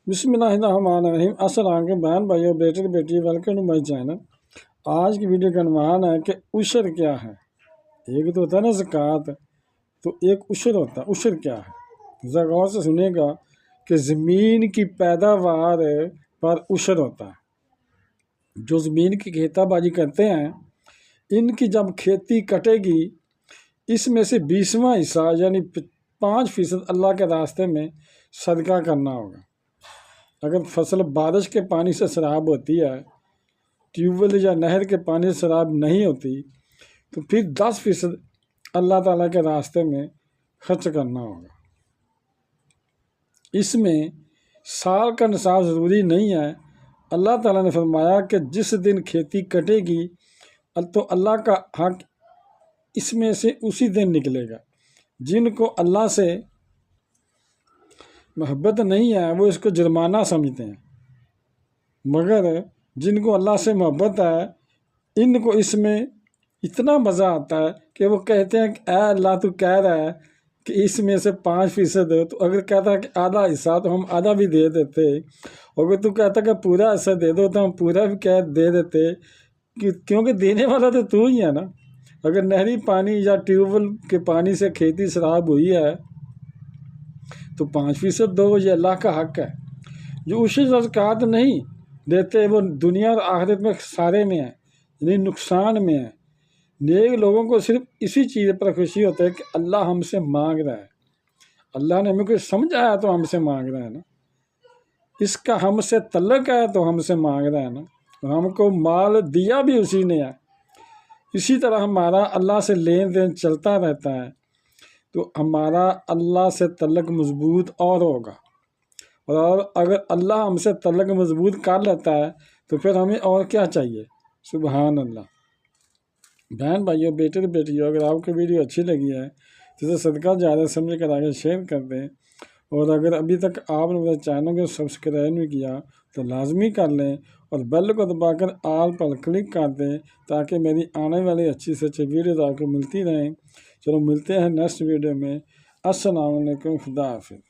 بسم اللہ الرحمن الرحیم۔ السلام علیکم بہن بھائیو، بیٹے بیٹی، ویلکم ٹو مائی چینل۔ آج کی ویڈیو کا عنوان ہے کہ عشر کیا ہے۔ ایک تو ہوتا ہے نا زکوٰۃ، تو ایک عشر ہوتا ہے۔ عشر کیا ہے؟ ذرا غور سے سنیے گا کہ زمین کی پیداوار پر عشر ہوتا ہے۔ جو زمین کی کھیتا بازی کرتے ہیں، ان کی جب کھیتی کٹے گی، اس میں سے 20واں حصہ یعنی 5% اللہ کے راستے میں صدقہ کرنا ہوگا۔ اگر فصل بارش کے پانی سے سیراب ہوتی ہے، ٹیوب ویل یا نہر کے پانی سے سیراب نہیں ہوتی، تو پھر 10% اللہ تعالیٰ کے راستے میں خرچ کرنا ہوگا۔ اس میں سال کا نصاب ضروری نہیں ہے۔ اللہ تعالیٰ نے فرمایا کہ جس دن کھیتی کٹے گی تو اللہ کا حق اس میں سے اسی دن نکلے گا۔ جن کو اللہ سے محبت نہیں ہے وہ اس کو جرمانہ سمجھتے ہیں، مگر جن کو اللہ سے محبت ہے ان کو اس میں اتنا مزہ آتا ہے کہ وہ کہتے ہیں کہ اے اللہ تو کہہ رہا ہے کہ اس میں سے 5%، تو اگر کہتا ہے کہ آدھا حصہ تو ہم آدھا بھی دے دیتے، اگر تو کہتا کہ پورا حصہ دے دو تو ہم پورا بھی دے دیتے، کیونکہ دینے والا تو ہی ہے نا۔ اگر نہری پانی یا ٹیوب ویل کے پانی سے کھیتی خراب ہوئی ہے تو 5% دو، یہ اللہ کا حق ہے۔ جو عشر زکوٰۃ نہیں دیتے وہ دنیا اور آخرت میں خسارے میں ہیں، یعنی نقصان میں ہیں۔ نیک لوگوں کو صرف اسی چیز پر خوشی ہوتا ہے کہ اللہ ہم سے مانگ رہا ہے، اللہ نے ہمیں کچھ سمجھایا تو ہم سے مانگ رہا ہے نا، اس کا ہم سے تعلق ہے تو ہم سے مانگ رہا ہے نا، اور ہم کو مال دیا بھی اسی نے ہے۔ اسی طرح ہمارا اللہ سے لین دین چلتا رہتا ہے تو ہمارا اللہ سے تعلق مضبوط اور ہوگا، اور اگر اللہ ہم سے تعلق مضبوط کر لیتا ہے تو پھر ہمیں اور کیا چاہیے۔ سبحان اللہ۔ بہن بھائیو، بیٹے بیٹیوں، اگر آپ کو ویڈیو اچھی لگی ہے تو اسے صدقہ جاریہ سمجھ کر آگے شیئر کر دیں، اور اگر ابھی تک آپ نے میرے چینل کو سبسکرائب نہیں کیا تو لازمی کر لیں، اور بیل کو دبا کر آل پر کلک کر دیں تاکہ میری آنے والی اچھی سے اچھی ویڈیوز آپ کو ملتی رہیں۔ چلو ملتے ہیں نیکسٹ ویڈیو میں۔ السلام علیکم، خدا حافظ۔